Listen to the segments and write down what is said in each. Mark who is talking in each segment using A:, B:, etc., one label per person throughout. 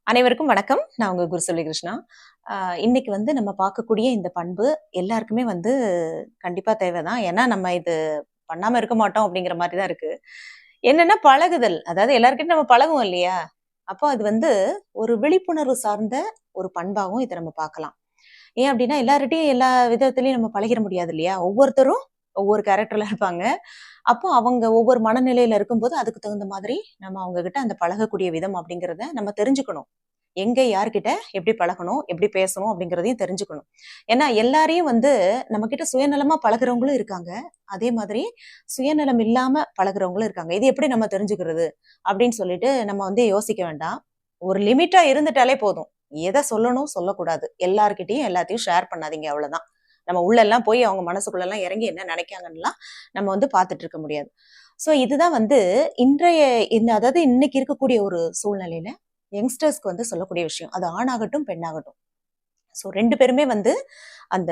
A: அனைவருக்கும் வணக்கம். நான் உங்க குருசொலி கிருஷ்ணா. இன்னைக்கு நம்ம பார்க்கக்கூடிய இந்த பண்பு எல்லாருக்குமே கண்டிப்பா தேவைதான். ஏன்னா நம்ம இது பண்ணாம இருக்க மாட்டோம் அப்படிங்கிற மாதிரி தான் இருக்கு. என்னன்னா பழகுதல். அதாவது எல்லார்கிட்டயும் நம்ம பழகுவோம் இல்லையா? அப்போ அது ஒரு விழிப்புணர்வு சார்ந்த ஒரு பண்பாவும் இத நம்ம பார்க்கலாம். ஏன் அப்படின்னா எல்லார்கிட்டயும் எல்லா விதத்திலயும் நம்ம பழகிற முடியாது இல்லையா? ஒவ்வொருத்தரும் ஒவ்வொரு கேரக்டர்ல இருப்பாங்க. அப்போ அவங்க ஒவ்வொரு மனநிலையில இருக்கும்போது அதுக்கு தகுந்த மாதிரி நம்ம அவங்க கிட்ட அந்த பழகக்கூடிய விதம் அப்படிங்கிறத நம்ம தெரிஞ்சுக்கணும். எங்க யார்கிட்ட எப்படி பழகணும், எப்படி பேசணும் அப்படிங்கிறதையும் தெரிஞ்சுக்கணும். ஏன்னா எல்லாரையும் நம்ம கிட்ட சுயநலமா பழகுறவங்களும் இருக்காங்க. அதே மாதிரி சுயநலம் இல்லாம பழகுறவங்களும் இருக்காங்க. இது எப்படி நம்ம தெரிஞ்சுக்கிறது அப்படின்னு சொல்லிட்டு நம்ம யோசிக்க வேண்டாம். ஒரு லிமிட்டா இருந்துட்டாலே போதும். எதை சொல்லணும் சொல்லக்கூடாது. எல்லார்கிட்டயும் எல்லாத்தையும் ஷேர் பண்ணாதீங்க அவ்வளவுதான். நம்ம உள்ள எல்லாம் போய் அவங்க மனசுக்குள்ள எல்லாம் இறங்கி என்ன நினைக்காங்கன்னு நம்ம பார்த்துட்டு இருக்க முடியாது. சோ இதுதான் இன்றைய அதாவது இன்னைக்கு இருக்கக்கூடிய ஒரு சூழ்நிலையில யங்ஸ்டர்ஸ்க்கு சொல்லக்கூடிய விஷயம். அது ஆணாகட்டும் பெண்ணாகட்டும். ஸோ 2 பேருமே அந்த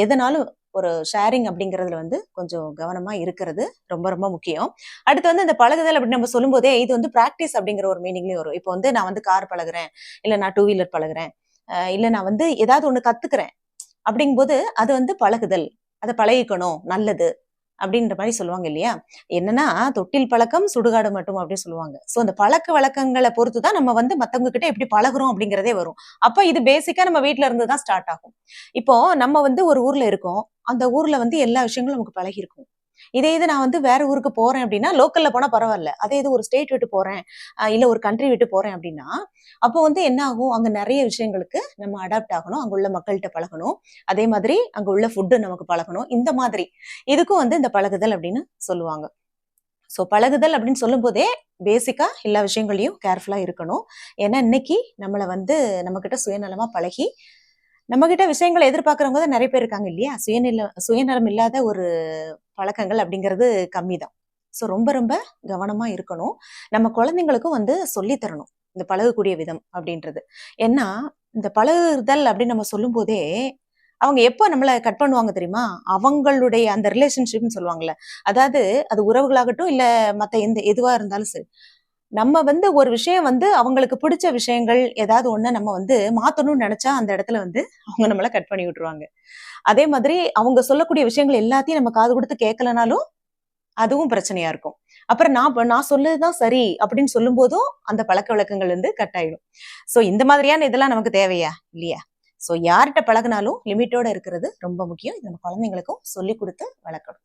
A: எதனாலும் ஒரு ஷேரிங் அப்படிங்கிறதுல கொஞ்சம் கவனமா இருக்கிறது ரொம்ப ரொம்ப முக்கியம். அடுத்து இந்த பழகுதல் அப்படின்னு நம்ம சொல்லும்போதே இது பிராக்டிஸ் அப்படிங்கிற ஒரு மீனிங்லயும் வரும். இப்போ நான் கார் பழகுறேன், இல்ல நான் 2 வீலர் பழகுறேன், இல்ல நான் ஏதாவது ஒண்ணு கத்துக்கிறேன் அப்படிங்கும்போது அது பழகுதல். அதை பழகிக்கணும் நல்லது அப்படின்ற மாதிரி சொல்லுவாங்க இல்லையா? என்னன்னா தொட்டில் பழக்கம் சுடுகாடு மட்டும் அப்படின்னு சொல்லுவாங்க. சோ அந்த பழக்க வழக்கங்களை பொறுத்துதான் நம்ம மத்தவங்க கிட்ட எப்படி பழகுறோம் அப்படிங்கிறதே வரும். அப்ப இது பேசிக்கா நம்ம வீட்டுல இருந்து தான் ஸ்டார்ட் ஆகும். இப்போ நம்ம ஒரு ஊர்ல இருக்கோம். அந்த ஊர்ல எல்லா விஷயங்களும் நமக்கு பழகி இருக்கும். இதே இது நான் வேற ஊருக்கு போறேன் அப்படின்னா லோக்கல்ல போனா பரவாயில்ல. அதே இது ஒரு ஸ்டேட் விட்டு போறேன், இல்ல ஒரு கண்ட்ரி விட்டு போறேன் அப்படின்னா அப்போ என்ன ஆகும், அங்க நிறைய விஷயங்களுக்கு நம்ம அடாப்ட் ஆகணும். அங்க உள்ள மக்கள்கிட்ட பழகணும். அதே மாதிரி அங்க உள்ள ஃபுட்டு நமக்கு பழகணும். இந்த மாதிரி இதுக்கும் இந்த பழகுதல் அப்படின்னு சொல்லுவாங்க. சோ பழகுதல் அப்படின்னு சொல்லும் போதே பேசிக்கா எல்லா விஷயங்களையும் கேர்ஃபுல்லா இருக்கணும். ஏன்னா இன்னைக்கு நம்மள நம்ம கிட்ட சுயநலமா பழகி நம்ம கிட்ட விஷயங்களை எதிர்பார்க்கறவங்க தான் நிறைய பேர் இருக்காங்க இல்லையா? சுயநலம் இல்லாத ஒரு பழக்கங்கள் அப்படிங்கிறது கம்மிதான். சோ ரொம்ப ரொம்ப கவனமா இருக்கணும். நம்ம குழந்தைங்களுக்கும் சொல்லி தரணும் இந்த பழகக்கூடிய விதம் அப்படின்றது. ஏன்னா இந்த பழகுதல் அப்படின்னு நம்ம சொல்லும் போதே அவங்க எப்ப நம்மள கட் பண்ணுவாங்க தெரியுமா? அவங்களுடைய அந்த ரிலேஷன்ஷிப்னு சொல்லுவாங்கல்ல. அதாவது அது உறவுகளாகட்டும் இல்ல மத்த எதுவா இருந்தாலும் சரி. நம்ம ஒரு விஷயம் அவங்களுக்கு பிடிச்ச விஷயங்கள் ஏதாவது ஒண்ண நம்ம மாத்தணும்னு நினைச்சா அந்த இடத்துல அவங்க நம்மள கட் பண்ணி விட்டுருவாங்க. அதே மாதிரி அவங்க சொல்லக்கூடிய விஷயங்கள் எல்லாத்தையும் நம்ம காது கொடுத்து கேட்கலனாலும் அதுவும் பிரச்சனையா இருக்கும். அப்புறம் நான் சொல்லுதான் சரி அப்படின்னு சொல்லும் போதும் அந்த பழக்க வழக்கங்கள் கட் ஆயிடும். சோ இந்த மாதிரியான இதெல்லாம் நமக்கு தேவையா இல்லையா? சோ யார்கிட்ட பழகினாலும் லிமிட்டோட இருக்கிறது ரொம்ப முக்கியம். இது நம்ம குழந்தைங்களுக்கும் சொல்லி கொடுத்து வளர்க்கணும்.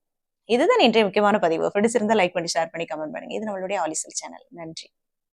A: இதுதான் இன்றைய முக்கியமான பதிவு. பிடிச்சிருந்தா லைக் பண்ணி ஷேர் பண்ணி கமெண்ட் பண்ணுங்க. இது நம்மளுடைய ஆலிசல் சேனல். நன்றி.